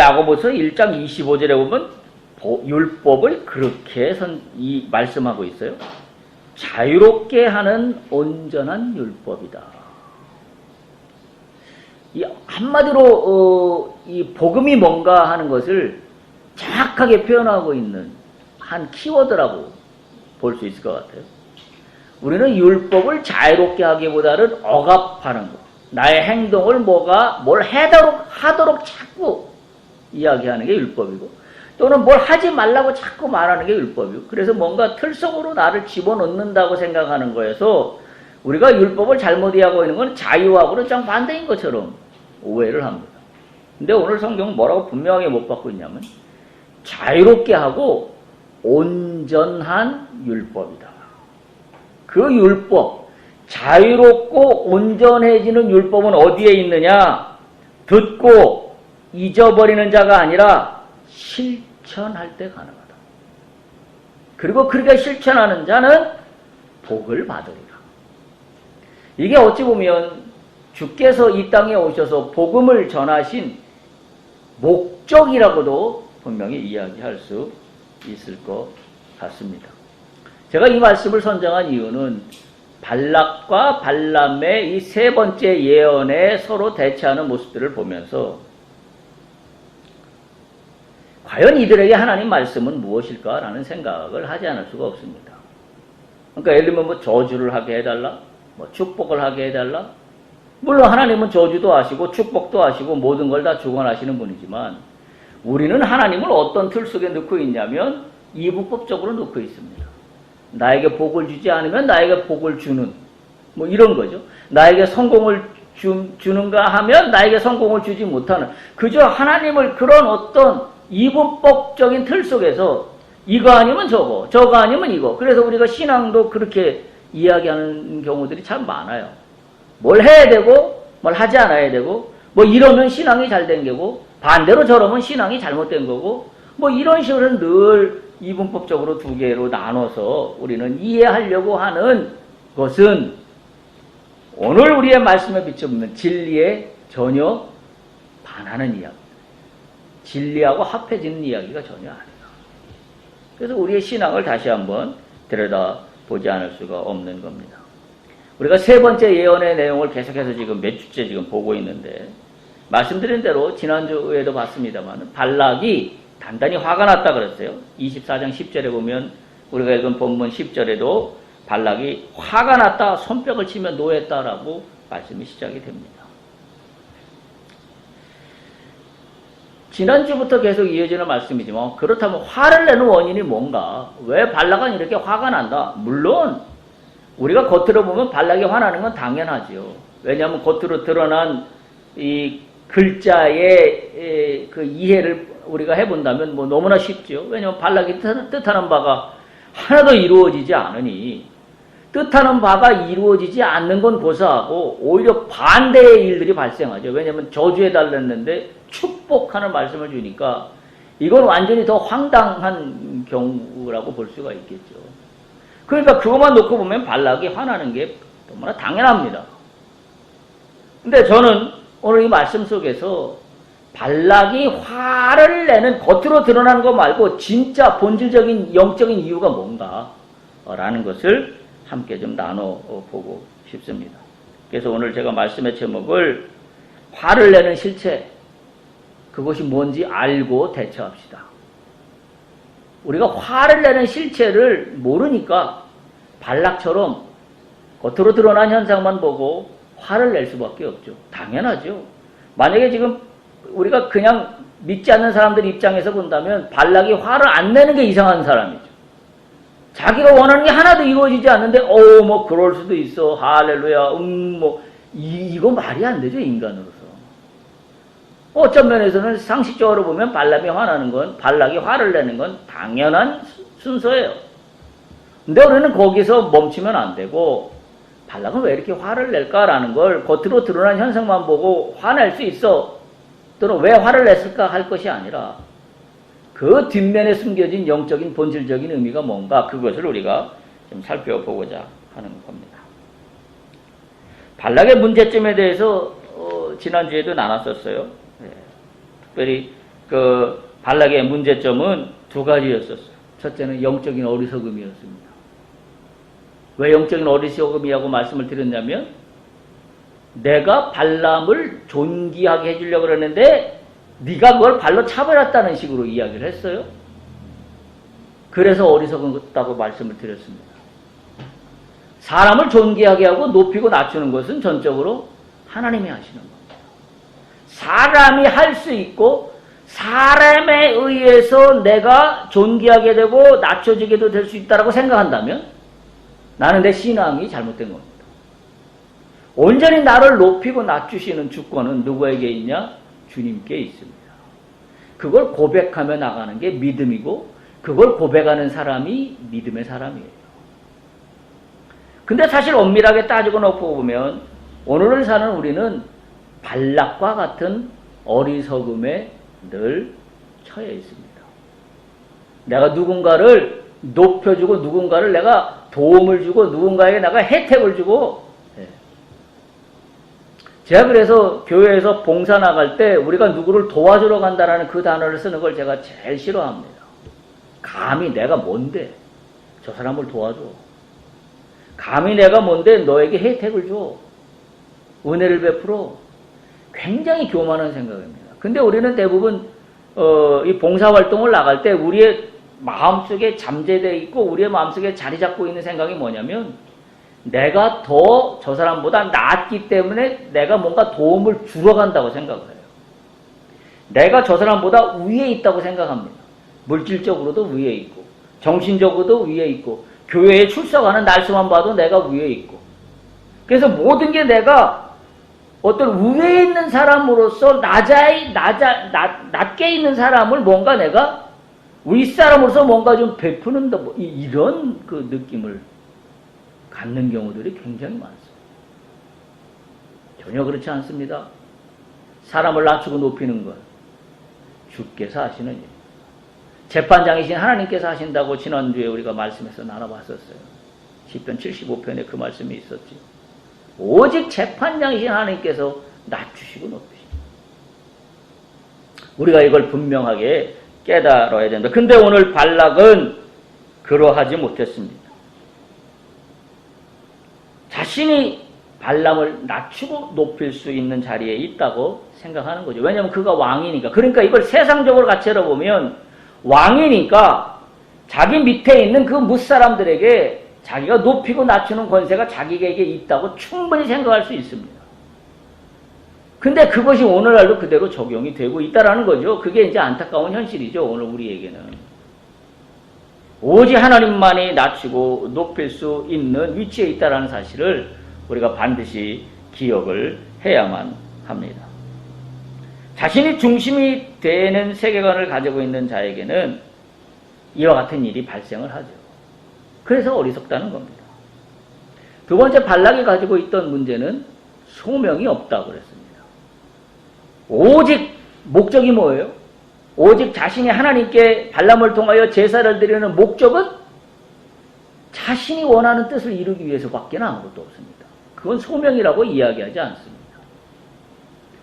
야고보서 1장 25절에 보면 율법을 그렇게 말씀하고 있어요. 자유롭게 하는 온전한 율법이다. 한마디로 이 복음이 뭔가 하는 것을 정확하게 표현하고 있는 한 키워드라고 볼 수 있을 것 같아요. 우리는 율법을 자유롭게 하기보다는 억압하는 것, 나의 행동을 뭘 하도록 자꾸 이야기하는 게 율법이고, 또는 뭘 하지 말라고 자꾸 말하는 게 율법이고, 그래서 뭔가 틀 속으로 나를 집어넣는다고 생각하는 거여서 우리가 율법을 잘못 이해하고 있는 건 자유하고는 정반대인 것처럼 오해를 합니다. 근데 오늘 성경은 뭐라고 분명하게 못 받고 있냐면 자유롭게 하고 온전한 율법이다. 그 율법, 자유롭고 온전해지는 율법은 어디에 있느냐? 듣고 잊어버리는 자가 아니라 실천할 때 가능하다. 그리고 그렇게 실천하는 자는 복을 받으리라. 이게 어찌 보면 주께서 이 땅에 오셔서 복음을 전하신 목적이라고도 분명히 이야기할 수 있을 것 같습니다. 제가 이 말씀을 선정한 이유는 발락과 발람의 이 세 번째 예언에 서로 대치하는 모습들을 보면서 과연 이들에게 하나님 말씀은 무엇일까라는 생각을 하지 않을 수가 없습니다. 그러니까 예를 들면 뭐 저주를 하게 해달라, 뭐 축복을 하게 해달라. 물론 하나님은 저주도 하시고 축복도 하시고 모든 걸 다 주관하시는 분이지만 우리는 하나님을 어떤 틀 속에 넣고 있냐면 이분법적으로 넣고 있습니다. 나에게 복을 주지 않으면 나에게 복을 주는 뭐 이런 거죠. 나에게 성공을 주는가 하면 나에게 성공을 주지 못하는, 그저 하나님을 그런 어떤 이분법적인 틀 속에서 이거 아니면 저거 아니면 이거. 그래서 우리가 신앙도 그렇게 이야기하는 경우들이 참 많아요. 뭘 해야 되고 뭘 하지 않아야 되고, 뭐 이러면 신앙이 잘 된 거고 반대로 저러면 신앙이 잘못된 거고, 뭐 이런 식으로 늘 이분법적으로 두 개로 나눠서 우리는 이해하려고 하는 것은 오늘 우리의 말씀에 비춰보면 진리에 전혀 반하는 이야기입니다. 진리하고 합해지는 이야기가 전혀 아니다. 그래서 우리의 신앙을 다시 한번 들여다보지 않을 수가 없는 겁니다. 우리가 세 번째 예언의 내용을 계속해서 지금 몇 주째 지금 보고 있는데, 말씀드린 대로 지난주에도 봤습니다만 발락이 단단히 화가 났다 그랬어요. 24장 10절에 보면 우리가 읽은 본문 10절에도 발락이 화가 났다, 손뼉을 치며 노했다라고 말씀이 시작이 됩니다. 지난주부터 계속 이어지는 말씀이지만 그렇다면 화를 내는 원인이 뭔가? 왜 발락은 이렇게 화가 난다? 물론 우리가 겉으로 보면 발락이 화나는 건 당연하지요. 왜냐하면 겉으로 드러난 이 글자의 그 이해를 우리가 해본다면 뭐 너무나 쉽죠. 왜냐하면 발락이 뜻하는 바가 하나도 이루어지지 않으니, 뜻하는 바가 이루어지지 않는 건 고사하고 오히려 반대의 일들이 발생하죠. 왜냐하면 저주해달랬는데 축복하는 말씀을 주니까 이건 완전히 더 황당한 경우라고 볼 수가 있겠죠. 그러니까 그것만 놓고 보면 발락이 화나는 게 너무나 당연합니다. 근데 저는 오늘 이 말씀 속에서 발락이 화를 내는 겉으로 드러나는 것 말고 진짜 본질적인 영적인 이유가 뭔가 라는 것을 함께 좀 나눠보고 싶습니다. 그래서 오늘 제가 말씀의 제목을 화를 내는 실체, 그것이 뭔지 알고 대처합시다. 우리가 화를 내는 실체를 모르니까 발락처럼 겉으로 드러난 현상만 보고 화를 낼 수밖에 없죠. 당연하죠. 만약에 지금 우리가 그냥 믿지 않는 사람들 입장에서 본다면 발락이 화를 안 내는 게 이상한 사람이죠. 자기가 원하는 게 하나도 이루어지지 않는데 뭐 그럴 수도 있어, 할렐루야, 이거 말이 안 되죠, 인간으로서. 어떤 면에서는 상식적으로 보면 발락이 화를 내는 건 당연한 순서예요. 근데 우리는 거기서 멈추면 안 되고, 발락은 왜 이렇게 화를 낼까라는 걸 겉으로 드러난 현상만 보고 화낼 수 있어, 또는 왜 화를 냈을까 할 것이 아니라 그 뒷면에 숨겨진 영적인 본질적인 의미가 뭔가, 그것을 우리가 좀 살펴보고자 하는 겁니다. 발락의 문제점에 대해서 지난주에도 나눴었어요. 특별히 그 발락의 문제점은 두 가지였었어요. 첫째는 영적인 어리석음이었습니다. 왜 영적인 어리석음이라고 말씀을 드렸냐면 내가 발람을 존귀하게 해주려고 그러는데 네가 그걸 발로 차버렸다는 식으로 이야기를 했어요. 그래서 어리석었다고 말씀을 드렸습니다. 사람을 존귀하게 하고 높이고 낮추는 것은 전적으로 하나님이 하시는 겁니다. 사람이 할 수 있고 사람에 의해서 내가 존귀하게 되고 낮춰지게도 될 수 있다고 생각한다면 나는 내 신앙이 잘못된 겁니다. 온전히 나를 높이고 낮추시는 주권은 누구에게 있냐? 주님께 있습니다. 그걸 고백하며 나가는 게 믿음이고 그걸 고백하는 사람이 믿음의 사람이에요. 근데 사실 엄밀하게 따지고 놓고 보면 오늘을 사는 우리는 발락과 같은 어리석음에 늘 처해 있습니다. 내가 누군가를 높여주고 누군가를 내가 도움을 주고 누군가에게 내가 혜택을 주고 제가 그래서 교회에서 봉사 나갈 때 우리가 누구를 도와주러 간다라는 그 단어를 쓰는 걸 제가 제일 싫어합니다. 감히 내가 뭔데 저 사람을 도와줘. 감히 내가 뭔데 너에게 혜택을 줘. 은혜를 베풀어. 굉장히 교만한 생각입니다. 근데 우리는 대부분 이 봉사활동을 나갈 때 우리의 마음속에 잠재되어 있고 우리의 마음속에 자리 잡고 있는 생각이 뭐냐면 내가 더 저 사람보다 낫기 때문에 내가 뭔가 도움을 주러 간다고 생각을 해요. 내가 저 사람보다 위에 있다고 생각합니다. 물질적으로도 위에 있고 정신적으로도 위에 있고 교회에 출석하는 날수만 봐도 내가 위에 있고 그래서 모든 게 내가 어떤 위에 있는 사람으로서 낮게 있는 사람을 뭔가 내가 윗사람으로서 뭔가 좀 베푸는다 뭐 이런 그 느낌을 갖는 경우들이 굉장히 많습니다. 전혀 그렇지 않습니다. 사람을 낮추고 높이는 건 주께서 하시는 일. 재판장이신 하나님께서 하신다고 지난주에 우리가 말씀에서 나눠봤었어요. 시편 75편에 그 말씀이 있었지. 오직 재판장이신 하나님께서 낮추시고 높이시고. 우리가 이걸 분명하게 깨달아야 된다. 근데 오늘 발락은 그러하지 못했습니다. 자신이 발람을 낮추고 높일 수 있는 자리에 있다고 생각하는 거죠. 왜냐하면 그가 왕이니까. 그러니까 이걸 세상적으로 같이 열어보면 왕이니까 자기 밑에 있는 그 무사람들에게 자기가 높이고 낮추는 권세가 자기에게 있다고 충분히 생각할 수 있습니다. 근데 그것이 오늘날도 그대로 적용이 되고 있다는 거죠. 그게 이제 안타까운 현실이죠. 오늘 우리에게는. 오직 하나님만이 낮추고 높일 수 있는 위치에 있다는 사실을 우리가 반드시 기억을 해야만 합니다. 자신이 중심이 되는 세계관을 가지고 있는 자에게는 이와 같은 일이 발생을 하죠. 그래서 어리석다는 겁니다. 두 번째, 발락이 가지고 있던 문제는 소명이 없다고 그랬습니다. 오직 목적이 뭐예요? 오직 자신이 하나님께 발람을 통하여 제사를 드리는 목적은 자신이 원하는 뜻을 이루기 위해서밖에 아무것도 없습니다. 그건 소명이라고 이야기하지 않습니다.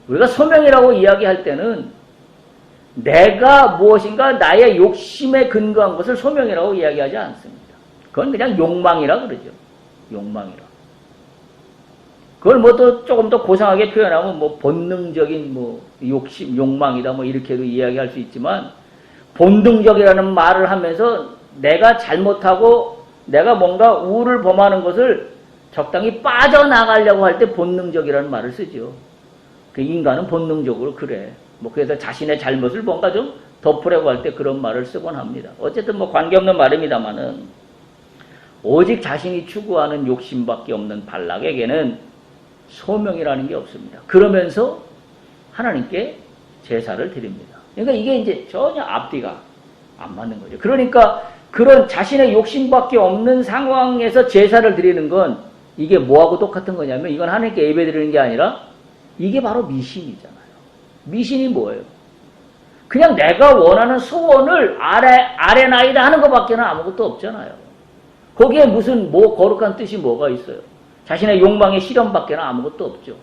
우리가 소명이라고 이야기할 때는 내가 무엇인가 나의 욕심에 근거한 것을 소명이라고 이야기하지 않습니다. 그건 그냥 욕망이라 그러죠. 욕망이라. 그걸 뭐 또 조금 더 고상하게 표현하면 뭐 본능적인 뭐 욕심, 욕망이다 뭐 이렇게도 이야기할 수 있지만 본능적이라는 말을 하면서 내가 잘못하고 내가 뭔가 우를 범하는 것을 적당히 빠져나가려고 할 때 본능적이라는 말을 쓰죠. 그 인간은 본능적으로 그래. 뭐 그래서 자신의 잘못을 뭔가 좀 덮으려고 할 때 그런 말을 쓰곤 합니다. 어쨌든 뭐 관계없는 말입니다만은 오직 자신이 추구하는 욕심밖에 없는 발락에게는 소명이라는 게 없습니다. 그러면서 하나님께 제사를 드립니다. 그러니까 이게 이제 전혀 앞뒤가 안 맞는 거죠. 그러니까 그런 자신의 욕심밖에 없는 상황에서 제사를 드리는 건 이게 뭐하고 똑같은 거냐면 이건 하나님께 예배 드리는 게 아니라 이게 바로 미신이잖아요. 미신이 뭐예요? 그냥 내가 원하는 소원을 아레나이다 하는 것밖에는 아무것도 없잖아요. 거기에 무슨 뭐 거룩한 뜻이 뭐가 있어요? 자신의 욕망의 실현밖에는 아무것도 없죠.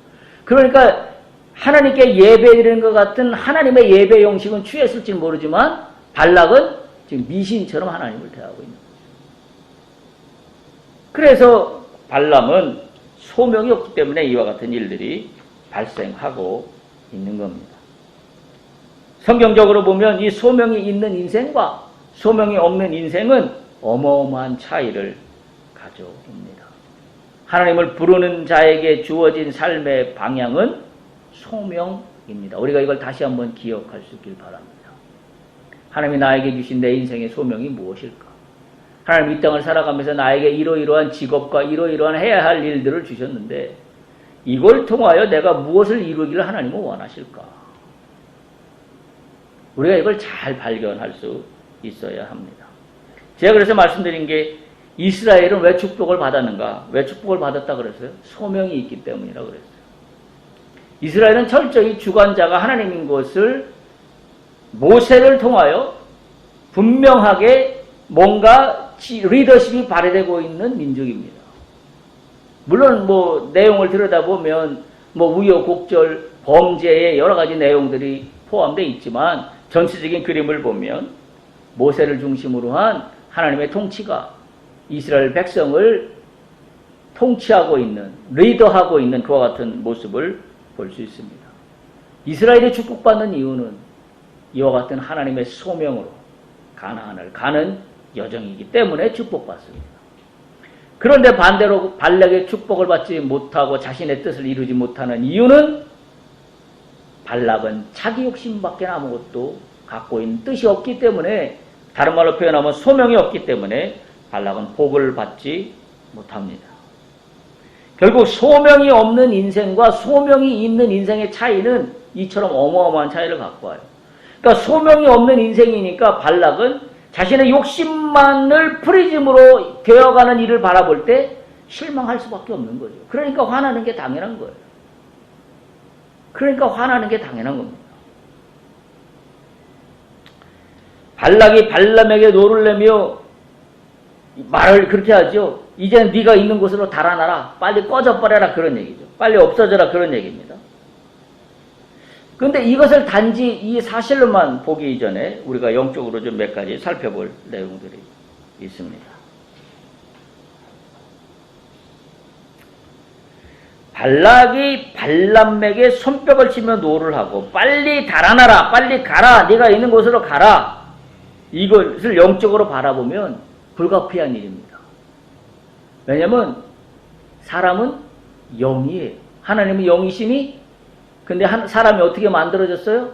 그러니까 하나님께 예배드리는 것 같은 하나님의 예배 형식은 취했을지 모르지만 발락은 지금 미신처럼 하나님을 대하고 있는 거예요. 그래서 발람은 소명이 없기 때문에 이와 같은 일들이 발생하고 있는 겁니다. 성경적으로 보면 이 소명이 있는 인생과 소명이 없는 인생은 어마어마한 차이를 가져옵니다. 하나님을 부르는 자에게 주어진 삶의 방향은 소명입니다. 우리가 이걸 다시 한번 기억할 수 있길 바랍니다. 하나님이 나에게 주신 내 인생의 소명이 무엇일까? 하나님 이 땅을 살아가면서 나에게 이러이러한 직업과 이러이러한 해야 할 일들을 주셨는데 이걸 통하여 내가 무엇을 이루기를 하나님은 원하실까? 우리가 이걸 잘 발견할 수 있어야 합니다. 제가 그래서 말씀드린 게 이스라엘은 왜 축복을 받았는가? 왜 축복을 받았다 그랬어요? 소명이 있기 때문이라고 그랬어요. 이스라엘은 철저히 주관자가 하나님인 것을 모세를 통하여 분명하게 뭔가 리더십이 발휘되고 있는 민족입니다. 물론 뭐 내용을 들여다보면 뭐 우여곡절, 범죄의 여러 가지 내용들이 포함되어 있지만 전체적인 그림을 보면 모세를 중심으로 한 하나님의 통치가 이스라엘 백성을 통치하고 있는, 리더하고 있는 그와 같은 모습을 볼 수 있습니다. 이스라엘이 축복받는 이유는 이와 같은 하나님의 소명으로 가나안을 가는 여정이기 때문에 축복받습니다. 그런데 반대로 발락의 축복을 받지 못하고 자신의 뜻을 이루지 못하는 이유는 발락은 자기 욕심밖에 아무것도 갖고 있는 뜻이 없기 때문에, 다른 말로 표현하면 소명이 없기 때문에 발락은 복을 받지 못합니다. 결국 소명이 없는 인생과 소명이 있는 인생의 차이는 이처럼 어마어마한 차이를 갖고 와요. 그러니까 소명이 없는 인생이니까 발락은 자신의 욕심만을 프리즘으로 되어가는 일을 바라볼 때 실망할 수밖에 없는 거죠. 그러니까 화나는 게 당연한 거예요. 그러니까 화나는 게 당연한 겁니다. 발락이 발람에게 노를 내며 말을 그렇게 하죠. 이제는 네가 있는 곳으로 달아나라. 빨리 꺼져버려라. 그런 얘기죠. 빨리 없어져라. 그런 얘기입니다. 그런데 이것을 단지 이 사실로만 보기 이전에 우리가 영적으로 좀 몇 가지 살펴볼 내용들이 있습니다. 발락이 발람에게 손뼉을 치며 노를 하고 빨리 달아나라. 빨리 가라. 네가 있는 곳으로 가라. 이것을 영적으로 바라보면 불가피한 일입니다. 왜냐하면 사람은 영이에요. 하나님은 영이시니, 근데 사람이 어떻게 만들어졌어요?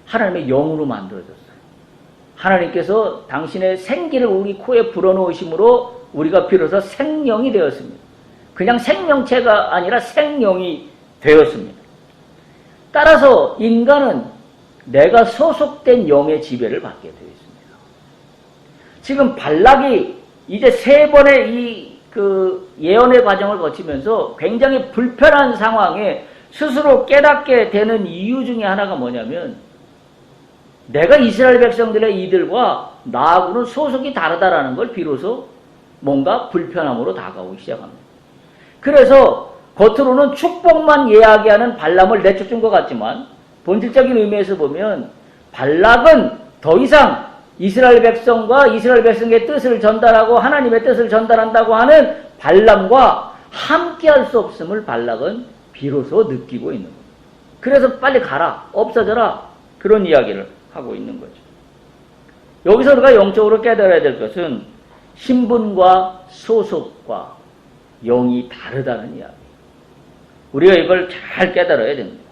하나님의 영으로 만들어졌어요. 하나님께서 당신의 생기를 우리 코에 불어넣으심으로 우리가 비로소 생명이 되었습니다. 그냥 생명체가 아니라 생명이 되었습니다. 따라서 인간은 내가 소속된 영의 지배를 받게 되어 있습니다. 지금 발락이 이제 3번의 예언의 과정을 거치면서 굉장히 불편한 상황에 스스로 깨닫게 되는 이유 중에 하나가 뭐냐면, 내가 이스라엘 백성들의 이들과 나하고는 소속이 다르다라는 걸 비로소 뭔가 불편함으로 다가오기 시작합니다. 그래서 겉으로는 축복만 이야기하는 발람을 내쫓은 것 같지만 본질적인 의미에서 보면 발락은 더 이상 이스라엘 백성과 이스라엘 백성의 뜻을 전달하고 하나님의 뜻을 전달한다고 하는 발람과 함께할 수 없음을 발락은 비로소 느끼고 있는 겁니다. 그래서 빨리 가라, 없어져라, 그런 이야기를 하고 있는 거죠. 여기서 우리가 영적으로 깨달아야 될 것은 신분과 소속과 영이 다르다는 이야기. 우리가 이걸 잘 깨달아야 됩니다.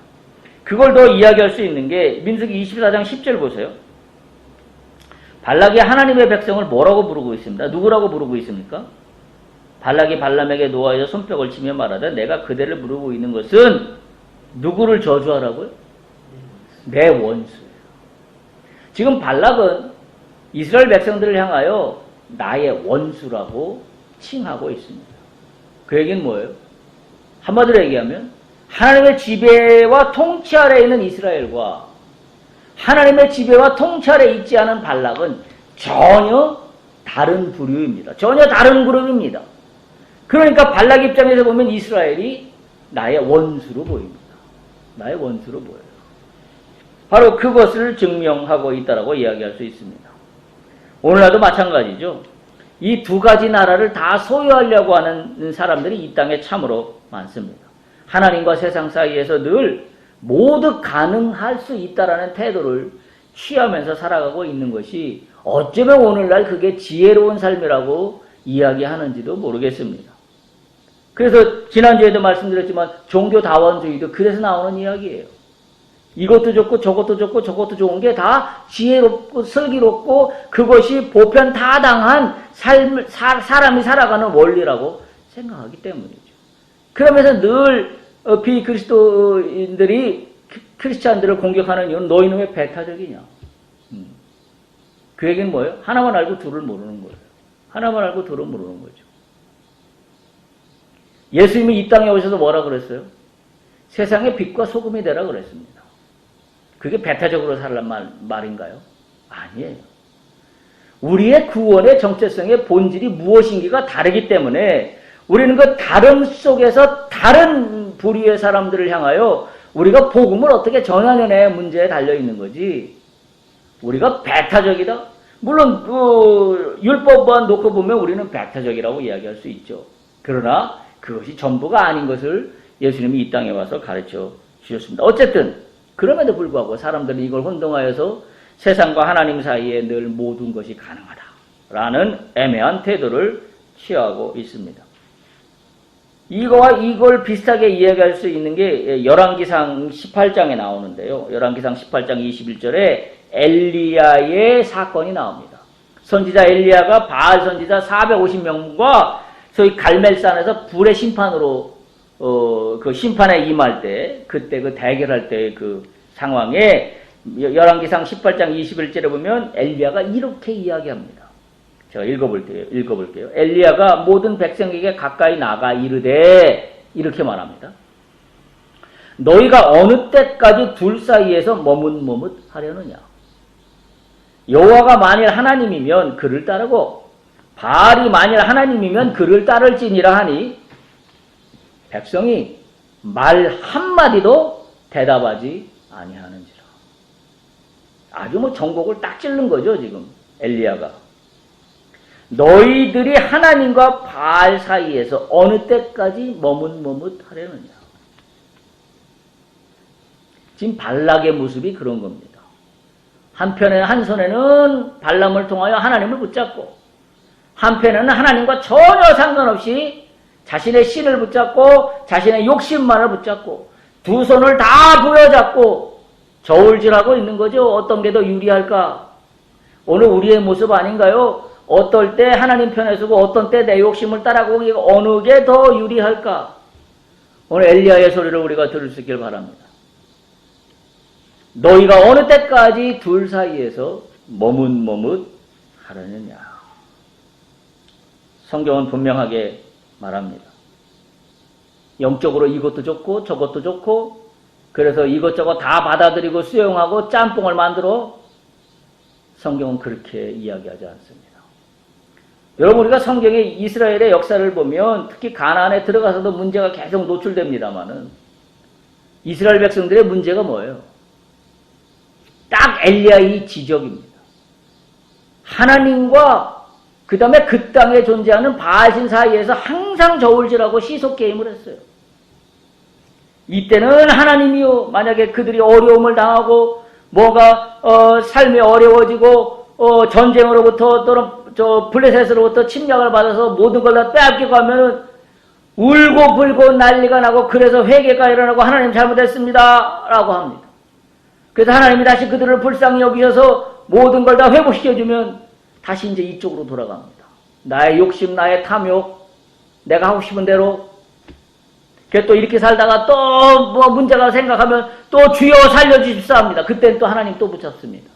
그걸 더 이야기할 수 있는 게 민수기 24장 10절 보세요. 발락이 하나님의 백성을 뭐라고 부르고 있습니다. 누구라고 부르고 있습니까? 발락이 발람에게 노하여 손뼉을 치며 말하되 내가 그대를 부르고 있는 것은 누구를 저주하라고요? 내 원수예요. 지금 발락은 이스라엘 백성들을 향하여 나의 원수라고 칭하고 있습니다. 그 얘기는 뭐예요? 한마디로 얘기하면 하나님의 지배와 통치 아래에 있는 이스라엘과 하나님의 지배와 통치 아래에 있지 않은 발락은 전혀 다른 부류입니다. 전혀 다른 그룹입니다. 그러니까 발락 입장에서 보면 이스라엘이 나의 원수로 보입니다. 나의 원수로 보여요. 바로 그것을 증명하고 있다라고 이야기할 수 있습니다. 오늘날도 마찬가지죠. 이 두 가지 나라를 다 소유하려고 하는 사람들이 이 땅에 참으로 많습니다. 하나님과 세상 사이에서 늘 모두 가능할 수 있다라는 태도를 취하면서 살아가고 있는 것이 어쩌면 오늘날 그게 지혜로운 삶이라고 이야기하는지도 모르겠습니다. 그래서 지난주에도 말씀드렸지만 종교다원주의도 그래서 나오는 이야기예요. 이것도 좋고 저것도 좋고 저것도 좋은 게 다 지혜롭고 슬기롭고 그것이 보편타당한 사람이 살아가는 원리라고 생각하기 때문이죠. 그러면서 늘 비그리스도인들이 크리스찬들을 공격하는 이유는 너희는 왜 배타적이냐. 그 얘기는 뭐예요? 하나만 알고 둘을 모르는 거예요. 하나만 알고 둘을 모르는 거죠. 예수님이 이 땅에 오셔서 뭐라 그랬어요? 세상의 빛과 소금이 되라 그랬습니다. 그게 배타적으로 살란 말인가요? 아니에요. 우리의 구원의 정체성의 본질이 무엇인지가 다르기 때문에 우리는 그 다름 속에서 다른 부류의 사람들을 향하여 우리가 복음을 어떻게 전하느냐의 문제에 달려있는 거지. 우리가 배타적이다? 물론 율법만 놓고 보면 우리는 배타적이라고 이야기할 수 있죠. 그러나 그것이 전부가 아닌 것을 예수님이 이 땅에 와서 가르쳐 주셨습니다. 어쨌든 그럼에도 불구하고 사람들은 이걸 혼동하여서 세상과 하나님 사이에 늘 모든 것이 가능하다라는 애매한 태도를 취하고 있습니다. 이거와 이걸 비슷하게 이야기할 수 있는 게 열왕기상 18장에 나오는데요. 열왕기상 18장 21절에 엘리야의 사건이 나옵니다. 선지자 엘리야가 바알 선지자 450명과 소위 갈멜산에서 불의 심판으로 그 심판에 임할 때 그때 그 대결할 때 그 상황에 열왕기상 18장 21절에 보면 엘리야가 이렇게 이야기합니다. 제가 읽어볼게요. 엘리야가 모든 백성에게 가까이 나가 이르되 이렇게 말합니다. 너희가 어느 때까지 둘 사이에서 머뭇머뭇하려느냐. 여호와가 만일 하나님이면 그를 따르고 바알이 만일 하나님이면 그를 따를지니라 하니 백성이 말 한마디도 대답하지 아니하는지라. 아주 전곡을 딱 찌른 거죠, 지금 엘리야가. 너희들이 하나님과 바알 사이에서 어느 때까지 머뭇머뭇하려느냐. 지금 발락의 모습이 그런 겁니다. 한 손에는 발람을 통하여 하나님을 붙잡고 한편에는 하나님과 전혀 상관없이 자신의 신을 붙잡고 자신의 욕심만을 붙잡고 두 손을 다 부여잡고 저울질하고 있는 거죠. 어떤 게 더 유리할까? 오늘 우리의 모습 아닌가요? 어떨 때 하나님 편에 서고 어떤 때 내 욕심을 따라가고 어느 게 더 유리할까? 오늘 엘리야의 소리를 우리가 들을 수 있길 바랍니다. 너희가 어느 때까지 둘 사이에서 머뭇머뭇하려느냐. 성경은 분명하게 말합니다. 영적으로 이것도 좋고 저것도 좋고 그래서 이것저것 다 받아들이고 수용하고 짬뽕을 만들어 성경은 그렇게 이야기하지 않습니다. 여러분 우리가 성경의 이스라엘의 역사를 보면 특히 가나안에 들어가서도 문제가 계속 노출됩니다마는 이스라엘 백성들의 문제가 뭐예요? 딱 엘리야의 지적입니다. 하나님과 그 다음에 그 땅에 존재하는 바알신 사이에서 항상 저울질하고 시속게임을 했어요. 이때는 하나님이요. 만약에 그들이 어려움을 당하고 뭐가 삶이 어려워지고 전쟁으로부터 또는 블레셋으로부터 침략을 받아서 모든 걸 다 빼앗기고 하면은 울고 불고 난리가 나고 그래서 회개가 일어나고 하나님 잘못했습니다 라고 합니다. 그래서 하나님이 다시 그들을 불쌍히 여기셔서 모든 걸 다 회복시켜주면 다시 이제 이쪽으로 돌아갑니다. 나의 욕심, 나의 탐욕, 내가 하고 싶은 대로. 그래서 또 이렇게 살다가 또 뭐 문제가 생각하면 또 주여 살려주십사 합니다. 그때는 또 하나님 또 붙잡습니다.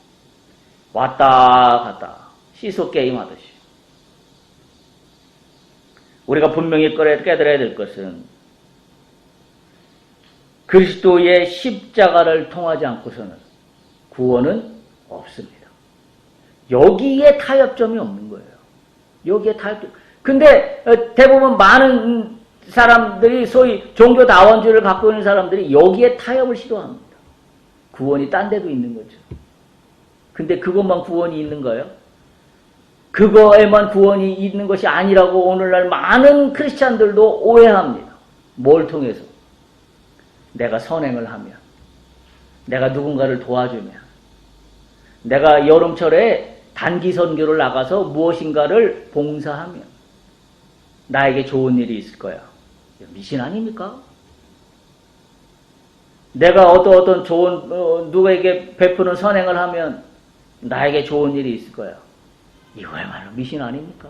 왔다 갔다 시소게임 하듯이. 우리가 분명히 깨달아야 될 것은 그리스도의 십자가를 통하지 않고서는 구원은 없습니다. 여기에 타협점이 없는 거예요. 여기에 타협점. 근데 대부분 많은 사람들이 소위 종교다원주의를 갖고 있는 사람들이 여기에 타협을 시도합니다. 구원이 딴 데도 있는 거죠. 근데 그것만 구원이 있는가요? 그거에만 구원이 있는 것이 아니라고 오늘날 많은 크리스찬들도 오해합니다. 뭘 통해서? 내가 선행을 하면, 내가 누군가를 도와주면, 내가 여름철에 단기 선교를 나가서 무엇인가를 봉사하면 나에게 좋은 일이 있을 거야. 미신 아닙니까? 내가 어떤 좋은 누구에게 베푸는 선행을 하면 나에게 좋은 일이 있을 거야. 이거야말로 미신 아닙니까?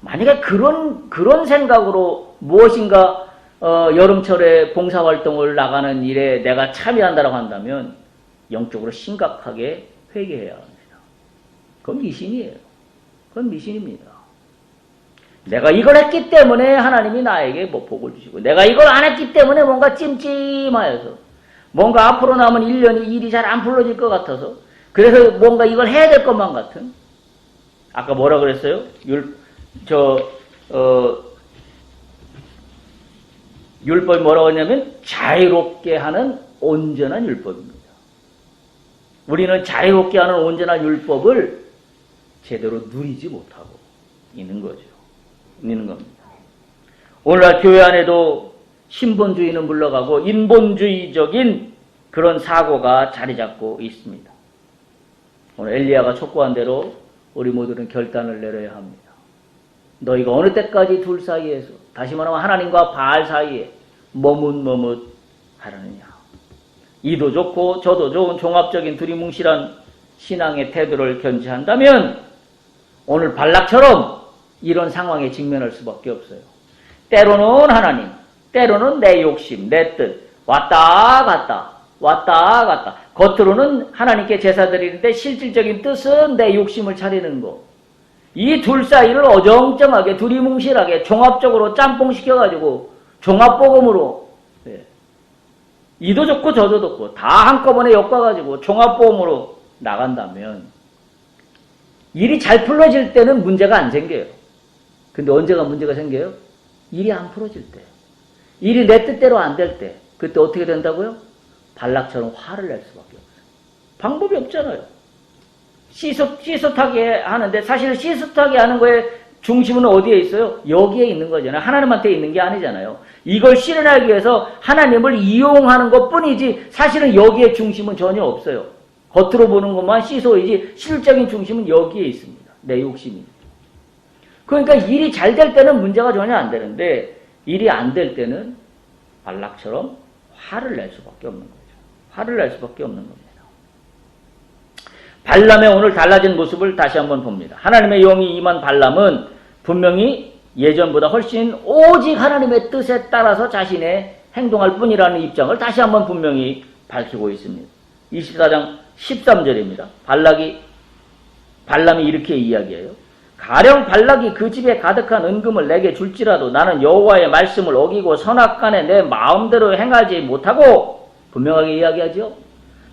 만약에 그런 생각으로 무엇인가 여름철에 봉사활동을 나가는 일에 내가 참여한다고 한다면 영적으로 심각하게 회개해야 합니다. 그건 미신이에요. 그건 미신입니다. 내가 이걸 했기 때문에 하나님이 나에게 뭐 복을 주시고, 내가 이걸 안 했기 때문에 뭔가 찜찜하여서, 뭔가 앞으로 남은 1년이 일이 잘 안 풀어질 것 같아서, 그래서 뭔가 이걸 해야 될 것만 같은, 아까 뭐라 그랬어요? 율법이 뭐라고 하냐면 자유롭게 하는 온전한 율법입니다. 우리는 자유롭게 하는 온전한 율법을 제대로 누리지 못하고 있는 거죠. 있는 겁니다. 오늘날 교회 안에도 신본주의는 물러가고 인본주의적인 그런 사고가 자리 잡고 있습니다. 오늘 엘리야가 촉구한 대로 우리 모두는 결단을 내려야 합니다. 너희가 어느 때까지 둘 사이에서, 다시 말하면 하나님과 바알 사이에 머뭇머뭇 하려느냐. 이도 좋고 저도 좋은 종합적인 두리뭉실한 신앙의 태도를 견지한다면 오늘 발락처럼 이런 상황에 직면할 수밖에 없어요. 때로는 하나님, 때로는 내 욕심, 내 뜻, 왔다 갔다. 겉으로는 하나님께 제사 드리는데 실질적인 뜻은 내 욕심을 차리는 거. 이 둘 사이를 어정쩡하게 두리뭉실하게 종합적으로 짬뽕시켜가지고 종합복음으로, 이도 좋고 저도 좋고 다 한꺼번에 엮어가지고 종합복음으로 나간다면 일이 잘 풀어질 때는 문제가 안 생겨요. 근데 언제가 문제가 생겨요? 일이 안 풀어질 때. 일이 내 뜻대로 안 될 때. 그때 어떻게 된다고요? 발락처럼 화를 낼 수밖에 없어요. 방법이 없잖아요. 시솥하게 하는데 사실 시솥하게 하는 거에 중심은 어디에 있어요? 여기에 있는 거잖아요. 하나님한테 있는 게 아니잖아요. 이걸 실현하기 위해서 하나님을 이용하는 것뿐이지 사실은 여기에 중심은 전혀 없어요. 겉으로 보는 것만 시소이지 실질적인 중심은 여기에 있습니다. 내 욕심이. 그러니까 일이 잘 될 때는 문제가 전혀 안 되는데 일이 안 될 때는 발락처럼 화를 낼 수밖에 없는 거죠. 화를 낼 수밖에 없는 겁니다. 발람의 오늘 달라진 모습을 다시 한번 봅니다. 하나님의 영이 임한 발람은 분명히 예전보다 훨씬 오직 하나님의 뜻에 따라서 자신의 행동할 뿐이라는 입장을 다시 한번 분명히 밝히고 있습니다. 24장 13절입니다. 발람이 이렇게 이야기해요. 가령 발락이 그 집에 가득한 은금을 내게 줄지라도 나는 여호와의 말씀을 어기고 선악간에 내 마음대로 행하지 못하고, 분명하게 이야기하죠.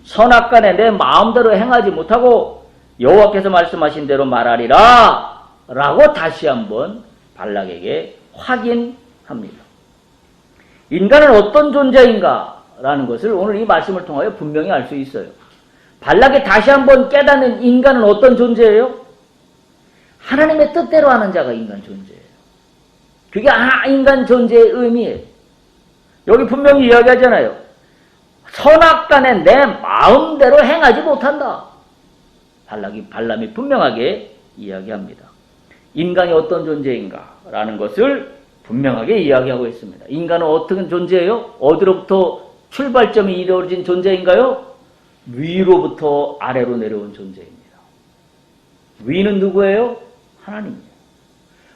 선악간에 내 마음대로 행하지 못하고 여호와께서 말씀하신 대로 말하리라 라고 다시 한번 발락에게 확인합니다. 인간은 어떤 존재인가 라는 것을 오늘 이 말씀을 통하여 분명히 알 수 있어요. 발락이 다시 한번 깨닫는 인간은 어떤 존재예요? 하나님의 뜻대로 하는 자가 인간 존재예요. 그게 인간 존재의 의미예요. 여기 분명히 이야기하잖아요. 선악간에 내 마음대로 행하지 못한다. 발람이 분명하게 이야기합니다. 인간이 어떤 존재인가 라는 것을 분명하게 이야기하고 있습니다. 인간은 어떤 존재예요? 어디로부터 출발점이 이루어진 존재인가요? 위로부터 아래로 내려온 존재입니다. 위는 누구예요? 하나님이에요.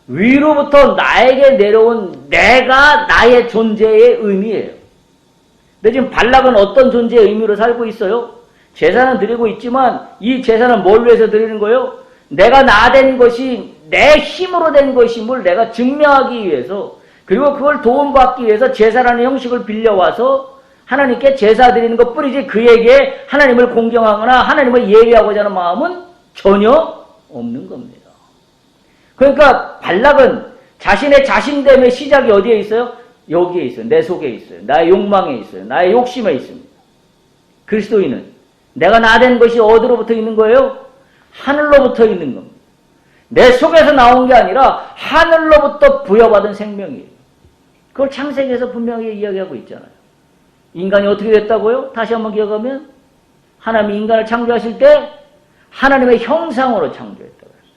위로부터 나에게 내려온 내가 나의 존재의 의미예요. 근데 지금 발락은 어떤 존재의 의미로 살고 있어요? 제사는 드리고 있지만 이 제사는 뭘 위해서 드리는 거예요? 내가 나 된 것이 내 힘으로 된 것임을 내가 증명하기 위해서, 그리고 그걸 도움받기 위해서 제사라는 형식을 빌려와서 하나님께 제사 드리는 것뿐이지 그에게 하나님을 공경하거나 하나님을 예배하고자 하는 마음은 전혀 없는 겁니다. 그러니까 발락은 자신의 자신됨의 시작이 어디에 있어요? 여기에 있어요. 내 속에 있어요. 나의 욕망에 있어요. 나의 욕심에 있습니다. 그리스도인은 내가 나 된 것이 어디로부터 있는 거예요? 하늘로부터 있는 겁니다. 내 속에서 나온 게 아니라 하늘로부터 부여받은 생명이에요. 그걸 창세기에서 분명히 이야기하고 있잖아요. 인간이 어떻게 됐다고요? 다시 한번 기억하면 하나님이 인간을 창조하실 때 하나님의 형상으로 창조했다고 했어요.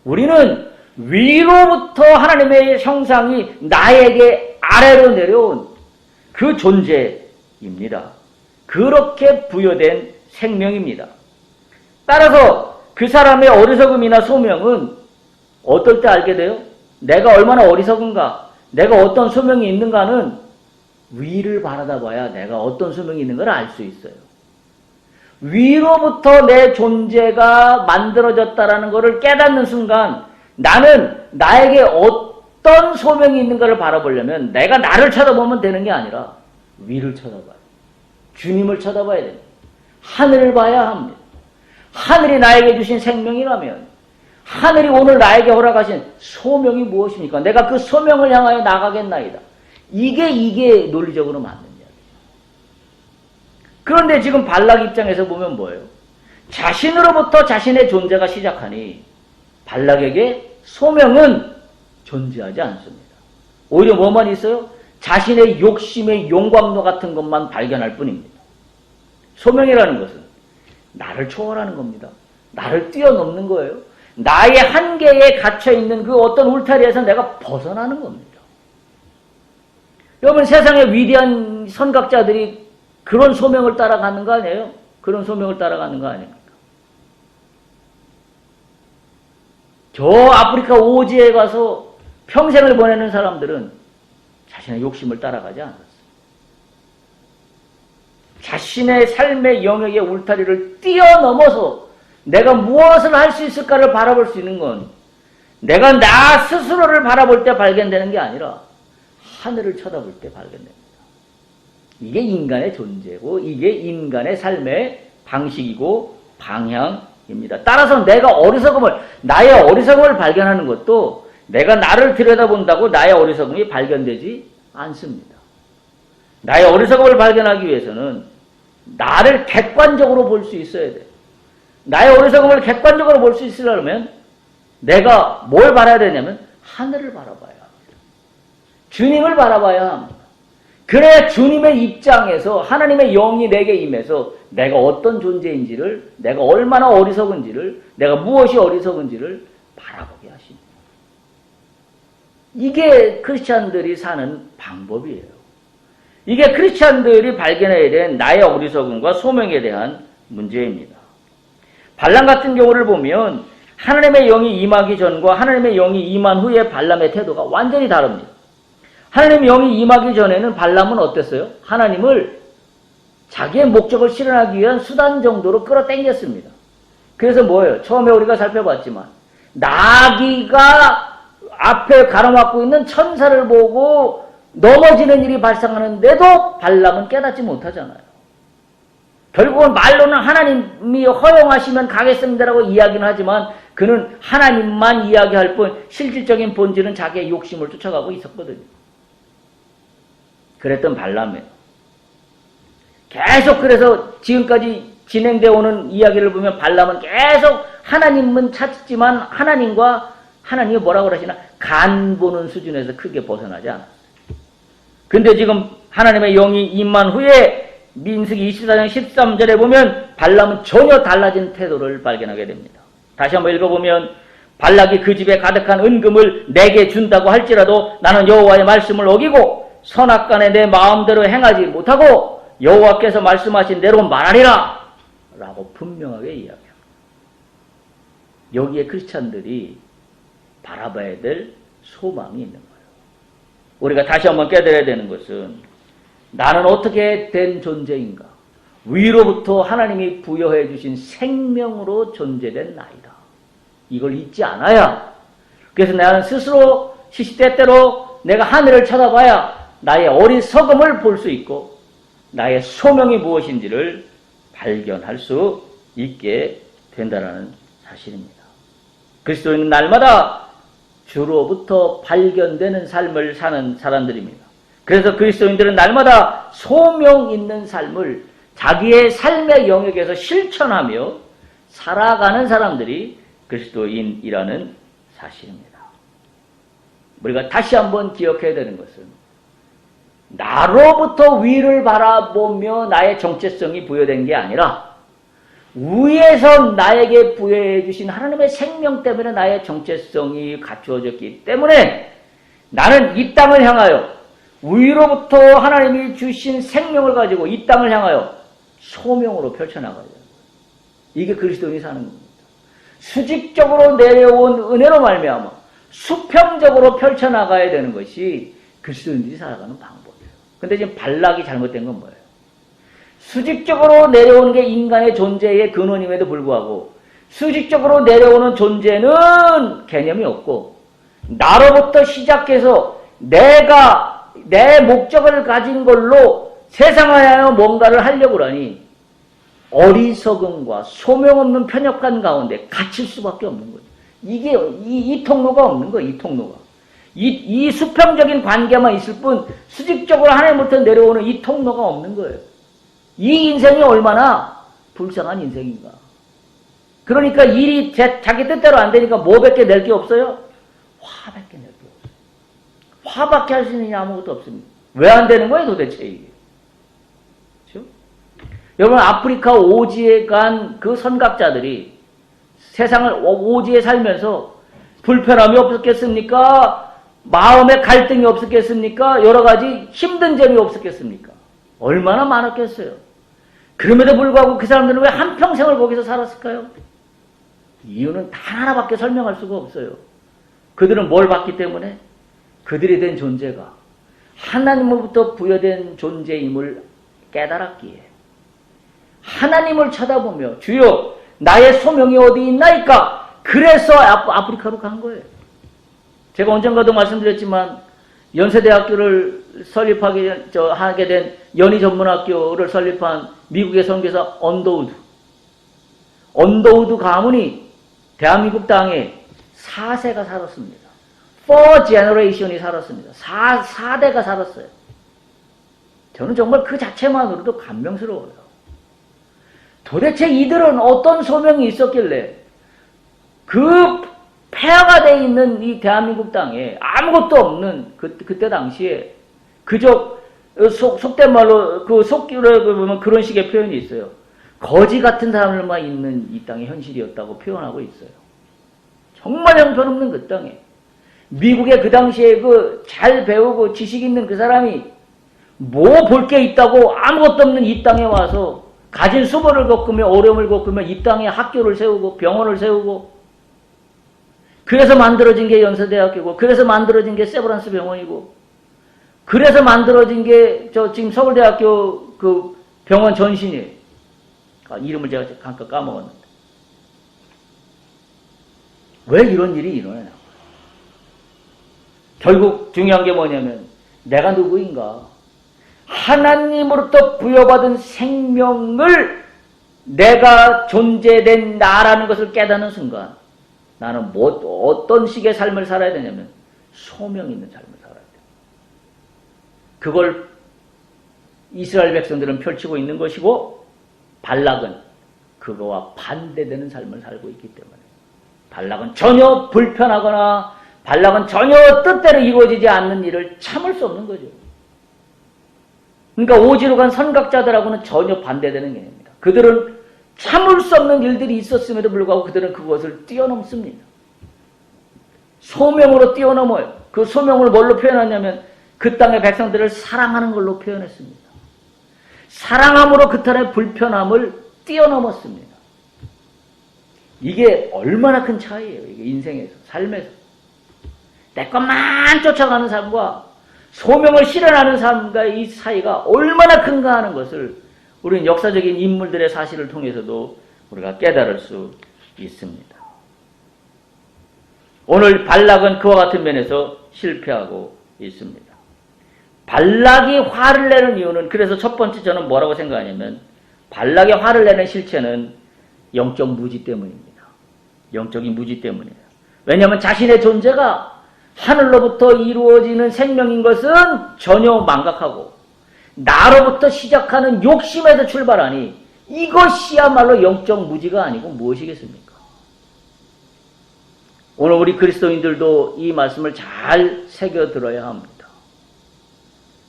우리는 위로부터 하나님의 형상이 나에게 아래로 내려온 그 존재입니다. 그렇게 부여된 생명입니다. 따라서 그 사람의 어리석음이나 소명은 어떨 때 알게 돼요? 내가 얼마나 어리석은가, 내가 어떤 소명이 있는가는 위를 바라다 봐야 내가 어떤 소명이 있는 걸 알 수 있어요. 위로부터 내 존재가 만들어졌다라는 것을 깨닫는 순간 나는 나에게 어떤 소명이 있는가를 바라보려면 내가 나를 쳐다보면 되는 게 아니라 위를 쳐다봐요. 주님을 쳐다봐야 됩니다. 하늘을 봐야 합니다. 하늘이 나에게 주신 생명이라면 하늘이 오늘 나에게 허락하신 소명이 무엇입니까? 내가 그 소명을 향하여 나가겠나이다. 이게 논리적으로 맞는 이야기죠. 그런데 지금 발락 입장에서 보면 뭐예요? 자신으로부터 자신의 존재가 시작하니 발락에게 소명은 존재하지 않습니다. 오히려 뭐만 있어요? 자신의 욕심의 용광로 같은 것만 발견할 뿐입니다. 소명이라는 것은 나를 초월하는 겁니다. 나를 뛰어넘는 거예요. 나의 한계에 갇혀있는 그 어떤 울타리에서 내가 벗어나는 겁니다. 여러분, 세상의 위대한 선각자들이 그런 소명을 따라가는 거 아니에요? 그런 소명을 따라가는 거 아닙니까? 저 아프리카 오지에 가서 평생을 보내는 사람들은 자신의 욕심을 따라가지 않았어요. 자신의 삶의 영역의 울타리를 뛰어넘어서 내가 무엇을 할 수 있을까를 바라볼 수 있는 건 내가 나 스스로를 바라볼 때 발견되는 게 아니라 하늘을 쳐다볼 때 발견됩니다. 이게 인간의 존재고 이게 인간의 삶의 방식이고 방향입니다. 따라서 내가 나의 어리석음을 발견하는 것도 내가 나를 들여다본다고 나의 어리석음이 발견되지 않습니다. 나의 어리석음을 발견하기 위해서는 나를 객관적으로 볼 수 있어야 돼요. 나의 어리석음을 객관적으로 볼 수 있으려면 내가 뭘 바라야 되냐면 하늘을 바라봐야 합니다. 주님을 바라봐야 합니다. 그래야 주님의 입장에서 하나님의 영이 내게 임해서 내가 어떤 존재인지를, 내가 얼마나 어리석은지를, 내가 무엇이 어리석은지를 바라보게 하십니다. 이게 크리스찬들이 사는 방법이에요. 이게 크리스찬들이 발견해야 된 나의 어리석음과 소명에 대한 문제입니다. 발람 같은 경우를 보면 하나님의 영이 임하기 전과 하나님의 영이 임한 후에 발람의 태도가 완전히 다릅니다. 하나님의 영이 임하기 전에는 발람은 어땠어요? 하나님을 자기의 목적을 실현하기 위한 수단 정도로 끌어당겼습니다. 그래서 뭐예요? 처음에 우리가 살펴봤지만 나귀가 앞에 가로막고 있는 천사를 보고 넘어지는 일이 발생하는데도 발람은 깨닫지 못하잖아요. 결국은 말로는 하나님이 허용하시면 가겠습니다라고 이야기는 하지만 그는 하나님만 이야기할 뿐 실질적인 본질은 자기의 욕심을 쫓아가고 있었거든요. 그랬던 발람이에요. 계속 그래서 지금까지 진행되어 오는 이야기를 보면 발람은 계속 하나님은 찾지만 하나님이 뭐라고 그러시나 간 보는 수준에서 크게 벗어나지 않았어요. 근데 지금 하나님의 영이 임한 후에 민수기 24장 13절에 보면 발람은 전혀 달라진 태도를 발견하게 됩니다. 다시 한번 읽어보면 발락이 그 집에 가득한 은금을 내게 준다고 할지라도 나는 여호와의 말씀을 어기고 선악간에 내 마음대로 행하지 못하고 여호와께서 말씀하신 대로 말하리라 라고 분명하게 이야기합니다. 여기에 크리스찬들이 바라봐야 될 소망이 있는 거예요. 우리가 다시 한번 깨달아야 되는 것은 나는 어떻게 된 존재인가? 위로부터 하나님이 부여해 주신 생명으로 존재된 나이다. 이걸 잊지 않아야. 그래서 나는 스스로 시시때때로 내가 하늘을 쳐다봐야 나의 어리석음을 볼 수 있고 나의 소명이 무엇인지를 발견할 수 있게 된다는 사실입니다. 그리스도인은 날마다 주로부터 발견되는 삶을 사는 사람들입니다. 그래서 그리스도인들은 날마다 소명 있는 삶을 자기의 삶의 영역에서 실천하며 살아가는 사람들이 그리스도인이라는 사실입니다. 우리가 다시 한번 기억해야 되는 것은 나로부터 위를 바라보며 나의 정체성이 부여된 게 아니라 위에서 나에게 부여해 주신 하나님의 생명 때문에 나의 정체성이 갖추어졌기 때문에 나는 이 땅을 향하여 위로부터 하나님이 주신 생명을 가지고 이 땅을 향하여 소명으로 펼쳐나가야 돼요. 이게 그리스도인이 사는 겁니다. 수직적으로 내려온 은혜로 말미암아 수평적으로 펼쳐나가야 되는 것이 그리스도인들이 살아가는 방법이에요. 근데 지금 발락이 잘못된 건 뭐예요? 수직적으로 내려오는 게 인간의 존재의 근원임에도 불구하고 수직적으로 내려오는 존재는 개념이 없고 나로부터 시작해서 내가 내 목적을 가진 걸로 세상을 향하여 뭔가를 하려고 하니 어리석음과 소명 없는 편협한 가운데 갇힐 수밖에 없는 거죠. 이게 이 통로가 없는 거예요. 이 통로가. 이 수평적인 관계만 있을 뿐 수직적으로 하나님부터 내려오는 이 통로가 없는 거예요. 이 인생이 얼마나 불쌍한 인생인가. 그러니까 일이 자기 뜻대로 안 되니까 뭐밖에 낼 게 없어요? 화밖에 낼 게 없어요. 화밖에 할 수 있는 게 아무것도 없습니다. 왜 안 되는 거예요 도대체 이게? 그렇죠? 여러분 아프리카 오지에 간 그 선각자들이 세상을 오지에 살면서 불편함이 없었겠습니까? 마음의 갈등이 없었겠습니까? 여러 가지 힘든 점이 없었겠습니까? 얼마나 많았겠어요? 그럼에도 불구하고 그 사람들은 왜 한평생을 거기서 살았을까요? 이유는 단 하나밖에 설명할 수가 없어요. 그들은 뭘 봤기 때문에? 그들이 된 존재가 하나님으로부터 부여된 존재임을 깨달았기에 하나님을 쳐다보며 주여 나의 소명이 어디 있나이까? 그래서 아프리카로 간 거예요. 제가 언젠가도 말씀드렸지만 연세대학교를 하게 된 연희전문학교를 설립한 미국의 선교사 언더우드 가문이 대한민국 땅에 4세가 살았습니다. 4 generation이 살았습니다. 4대가 살았어요. 저는 정말 그 자체만으로도 감명스러워요. 도대체 이들은 어떤 소명이 있었길래 그 폐하가 되어 있는 이 대한민국 땅에 아무것도 없는 그때 당시에 그저 속된 말로 그 속기를 보면 그런 식의 표현이 있어요. 거지 같은 사람들만 있는 이 땅의 현실이었다고 표현하고 있어요. 정말 형편없는 그 땅에 미국의 그 당시에 그 잘 배우고 지식 있는 그 사람이 뭐 볼 게 있다고 아무것도 없는 이 땅에 와서 가진 수고를 겪으며 어려움을 겪으며 이 땅에 학교를 세우고 병원을 세우고 그래서 만들어진 게 연세대학교고 그래서 만들어진 게 세브란스 병원이고 그래서 만들어진 게 지금 서울대학교 그 병원 전신이에요. 이름을 제가 잠깐 까먹었는데. 왜 이런 일이 일어나냐. 결국 중요한 게 뭐냐면 내가 누구인가. 하나님으로부터 부여받은 생명을 내가 존재된 나라는 것을 깨닫는 순간 나는 어떤 식의 삶을 살아야 되냐면 소명 있는 삶을 살아야 돼요. 그걸 이스라엘 백성들은 펼치고 있는 것이고 발락은 그거와 반대되는 삶을 살고 있기 때문에 발락은 전혀 불편하거나 발락은 전혀 뜻대로 이루어지지 않는 일을 참을 수 없는 거죠. 그러니까 오지로 간 선각자들하고는 전혀 반대되는 개념입니다. 그들은 참을 수 없는 일들이 있었음에도 불구하고 그들은 그것을 뛰어넘습니다. 소명으로 뛰어넘어요. 그 소명을 뭘로 표현하냐면 그 땅의 백성들을 사랑하는 걸로 표현했습니다. 사랑함으로 그 땅의 불편함을 뛰어넘었습니다. 이게 얼마나 큰 차이예요. 이게 인생에서, 삶에서. 내 것만 쫓아가는 삶과 소명을 실현하는 삶과의 이 사이가 얼마나 큰가 하는 것을 우리는 역사적인 인물들의 사실을 통해서도 우리가 깨달을 수 있습니다. 오늘 발락은 그와 같은 면에서 실패하고 있습니다. 발락이 화를 내는 이유는 그래서 첫 번째 저는 뭐라고 생각하냐면 발락이 화를 내는 실체는 영적 무지 때문입니다. 영적인 무지 때문이에요. 왜냐하면 자신의 존재가 하늘로부터 이루어지는 생명인 것은 전혀 망각하고 나로부터 시작하는 욕심에서 출발하니 이것이야말로 영적 무지가 아니고 무엇이겠습니까? 오늘 우리 그리스도인들도 이 말씀을 잘 새겨들어야 합니다.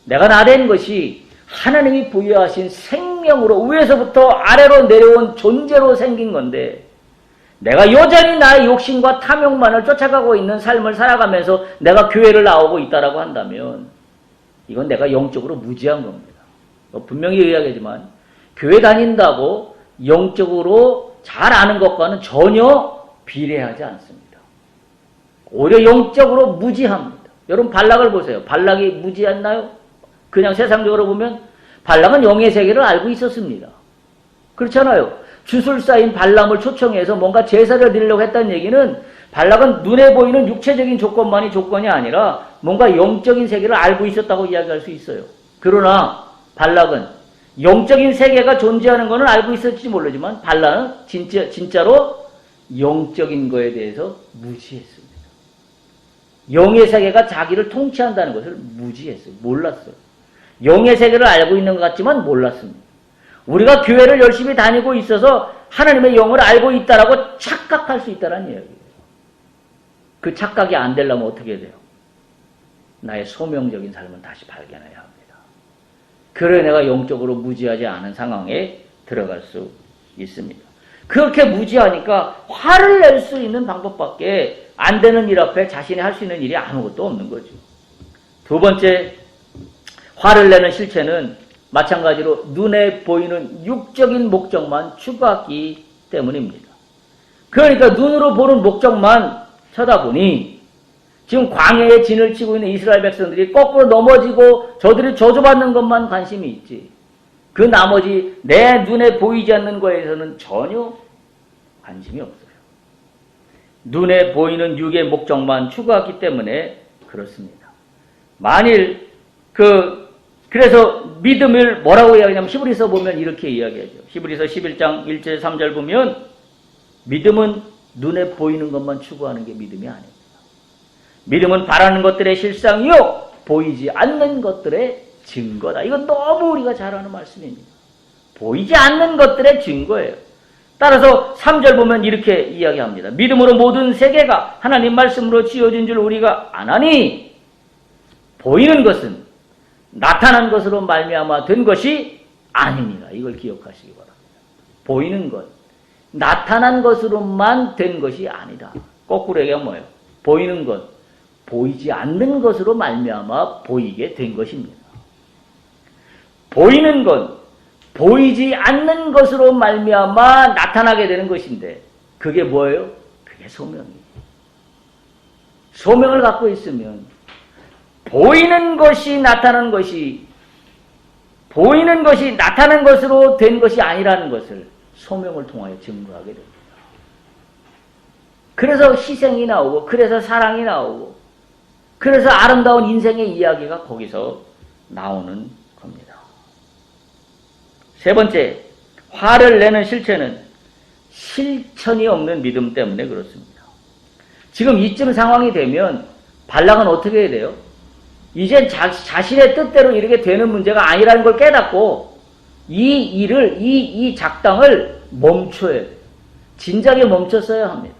내가 나된 것이 하나님이 부여하신 생명으로 위에서부터 아래로 내려온 존재로 생긴 건데 내가 여전히 나의 욕심과 탐욕만을 쫓아가고 있는 삶을 살아가면서 내가 교회를 나오고 있다라고 한다면 이건 내가 영적으로 무지한 겁니다. 분명히 이야기하지만 교회 다닌다고 영적으로 잘 아는 것과는 전혀 비례하지 않습니다. 오히려 영적으로 무지합니다. 여러분 발락을 보세요. 발락이 무지했나요? 그냥 세상적으로 보면 발락은 영의 세계를 알고 있었습니다. 그렇잖아요. 주술사인 발람을 초청해서 뭔가 제사를 드리려고 했다는 얘기는 발락은 눈에 보이는 육체적인 조건만이 조건이 아니라 뭔가 영적인 세계를 알고 있었다고 이야기할 수 있어요. 그러나 발락은 영적인 세계가 존재하는 것은 알고 있었을지 모르지만 발락은 진짜로 영적인 거에 대해서 무지했습니다. 영의 세계가 자기를 통치한다는 것을 무지했어요. 몰랐어요. 영의 세계를 알고 있는 것 같지만 몰랐습니다. 우리가 교회를 열심히 다니고 있어서 하나님의 영을 알고 있다라고 착각할 수 있다는 이야기예요. 그 착각이 안 되려면 어떻게 돼요? 나의 소명적인 삶을 다시 발견해야 합니다. 그래 내가 영적으로 무지하지 않은 상황에 들어갈 수 있습니다. 그렇게 무지하니까 화를 낼 수 있는 방법밖에 안 되는 일 앞에 자신이 할 수 있는 일이 아무것도 없는 거죠. 두 번째, 화를 내는 실체는 마찬가지로 눈에 보이는 육적인 목적만 추구하기 때문입니다. 그러니까 눈으로 보는 목적만 쳐다보니 지금 광야에 진을 치고 있는 이스라엘 백성들이 거꾸로 넘어지고 저들이 저주받는 것만 관심이 있지 그 나머지 내 눈에 보이지 않는 거에서는 전혀 관심이 없어요. 눈에 보이는 육의 목적만 추구하기 때문에 그렇습니다. 만일 그래서 믿음을 뭐라고 이야기하냐면 히브리서 보면 이렇게 이야기하죠. 히브리서 11장 1절 3절 보면 믿음은 눈에 보이는 것만 추구하는 게 믿음이 아닙니다. 믿음은 바라는 것들의 실상이요 보이지 않는 것들의 증거다. 이건 너무 우리가 잘 아는 말씀입니다. 보이지 않는 것들의 증거예요. 따라서 3절 보면 이렇게 이야기합니다. 믿음으로 모든 세계가 하나님 말씀으로 지어진 줄 우리가 아나니 보이는 것은 나타난 것으로 말미암아 된 것이 아닙니다. 이걸 기억하시기 바랍니다. 보이는 것, 나타난 것으로만 된 것이 아니다. 거꾸로 얘기하면 뭐예요? 보이는 것, 보이지 않는 것으로 말미암아 보이게 된 것입니다. 보이는 것, 보이지 않는 것으로 말미암아 나타나게 되는 것인데 그게 뭐예요? 그게 소명이에요. 소명을 갖고 있으면 보이는 것이 나타나는 것이 보이는 것이 나타난 것으로 된 것이 아니라는 것을 소명을 통하여 증거하게 됩니다. 그래서 희생이 나오고 그래서 사랑이 나오고 그래서 아름다운 인생의 이야기가 거기서 나오는 겁니다. 세 번째, 화를 내는 실체는 실천이 없는 믿음 때문에 그렇습니다. 지금 이쯤 상황이 되면 발락은 어떻게 해야 돼요? 이제 자신의 뜻대로 이렇게 되는 문제가 아니라는 걸 깨닫고 이 일을, 이 작당을 멈춰야 돼요. 진작에 멈췄어야 합니다.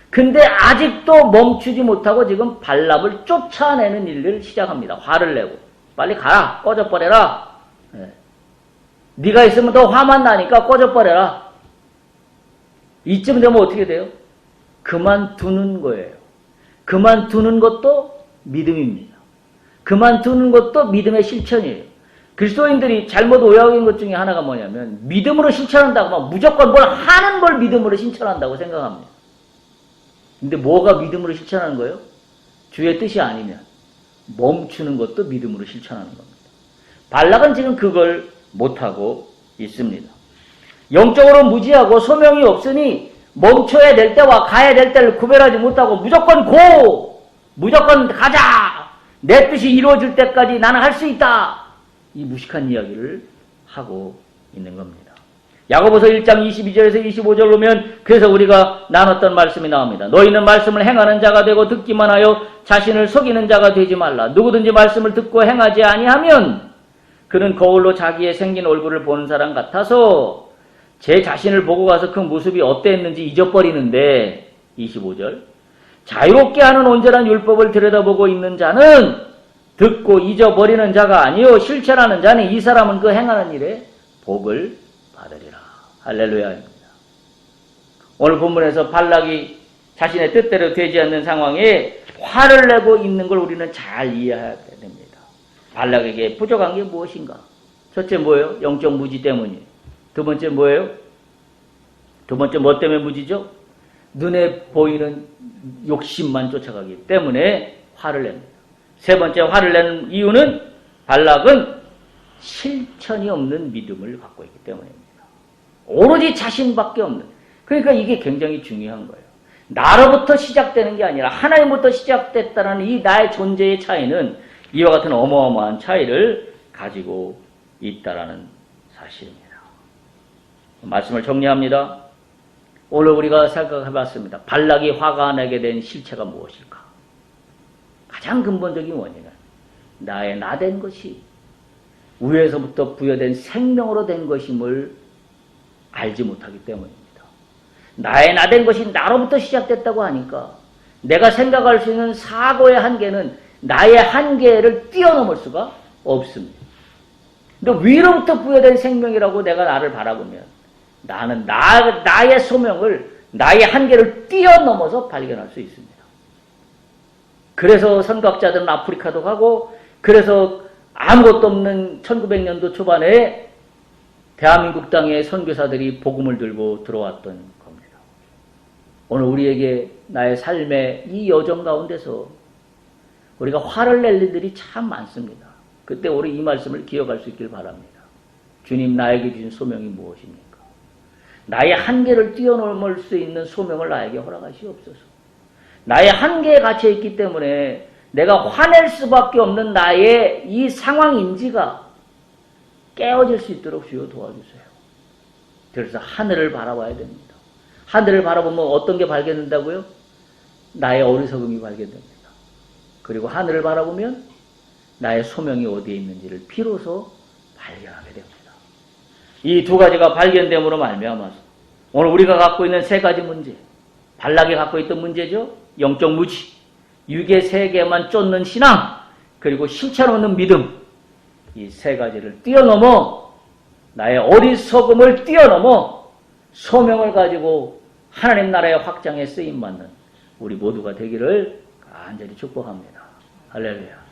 근데 아직도 멈추지 못하고 지금 발람을 쫓아내는 일을 시작합니다. 화를 내고. 빨리 가라. 꺼져버려라. 네가 있으면 더 화만 나니까 꺼져버려라. 이쯤 되면 어떻게 돼요? 그만두는 거예요. 그만두는 것도 믿음입니다. 그만두는 것도 믿음의 실천이에요. 그리스도인들이 잘못 오해하고 있는 것 중에 하나가 뭐냐면 믿음으로 실천한다고 무조건 뭘 하는 걸 믿음으로 실천한다고 생각합니다. 근데 뭐가 믿음으로 실천하는 거예요? 주의 뜻이 아니면 멈추는 것도 믿음으로 실천하는 겁니다. 발락은 지금 그걸 못하고 있습니다. 영적으로 무지하고 소명이 없으니 멈춰야 될 때와 가야 될 때를 구별하지 못하고 무조건 고! 무조건 가자! 내 뜻이 이루어질 때까지 나는 할 수 있다! 이 무식한 이야기를 하고 있는 겁니다. 야고보서 1장 22절에서 25절 보면 그래서 우리가 나눴던 말씀이 나옵니다. 너희는 말씀을 행하는 자가 되고 듣기만 하여 자신을 속이는 자가 되지 말라. 누구든지 말씀을 듣고 행하지 아니하면 그는 거울로 자기의 생긴 얼굴을 보는 사람 같아서 제 자신을 보고 가서 그 모습이 어땠는지 잊어버리는데 25절 자유롭게 하는 온전한 율법을 들여다보고 있는 자는 듣고 잊어버리는 자가 아니요 실천하는 자는 이 사람은 그 행하는 일에 복을 받으리라. 할렐루야입니다. 오늘 본문에서 발락이 자신의 뜻대로 되지 않는 상황에 화를 내고 있는 걸 우리는 잘 이해해야 됩니다. 발락에게 부족한 게 무엇인가? 첫째 뭐예요? 영적 무지 때문이에요. 두 번째 뭐예요? 두 번째 뭐 때문에 무지죠? 눈에 보이는 욕심만 쫓아가기 때문에 화를 냅니다. 세 번째 화를 내는 이유는 발락은 실천이 없는 믿음을 갖고 있기 때문입니다. 오로지 자신밖에 없는. 그러니까 이게 굉장히 중요한 거예요. 나로부터 시작되는 게 아니라 하나님부터 시작됐다는 이 나의 존재의 차이는 이와 같은 어마어마한 차이를 가지고 있다라는 사실입니다. 말씀을 정리합니다. 오늘 우리가 생각해봤습니다. 발락이 화가 나게 된 실체가 무엇일까? 가장 근본적인 원인은 나의 나된 것이 위에서부터 부여된 생명으로 된 것임을 알지 못하기 때문입니다. 나의 나된 것이 나로부터 시작됐다고 하니까 내가 생각할 수 있는 사고의 한계는 나의 한계를 뛰어넘을 수가 없습니다. 근데 위로부터 부여된 생명이라고 내가 나를 바라보면 나는 나의 소명을, 나의 한계를 뛰어넘어서 발견할 수 있습니다. 그래서 선각자들은 아프리카도 가고, 그래서 아무것도 없는 1900년도 초반에 대한민국 땅에 선교사들이 복음을 들고 들어왔던 겁니다. 오늘 우리에게 나의 삶의 이 여정 가운데서 우리가 화를 낼 일들이 참 많습니다. 그때 우리 이 말씀을 기억할 수 있길 바랍니다. 주님 나에게 주신 소명이 무엇입니까? 나의 한계를 뛰어넘을 수 있는 소명을 나에게 허락하시옵소서. 나의 한계에 갇혀있기 때문에 내가 화낼 수밖에 없는 나의 이 상황 인지가 깨어질 수 있도록 주여 도와주세요. 그래서 하늘을 바라봐야 됩니다. 하늘을 바라보면 어떤 게 발견된다고요? 나의 어리석음이 발견됩니다. 그리고 하늘을 바라보면 나의 소명이 어디에 있는지를 비로소 발견하게 됩니다. 이 두 가지가 발견됨으로 말미암아서 오늘 우리가 갖고 있는 세 가지 문제, 발락이 갖고 있던 문제죠. 영적 무지, 육의 세계만 쫓는 신앙, 그리고 실천 없는 믿음, 이 세 가지를 뛰어넘어 나의 어리석음을 뛰어넘어 소명을 가지고 하나님 나라의 확장에 쓰임받는 우리 모두가 되기를 간절히 축복합니다. 할렐루야.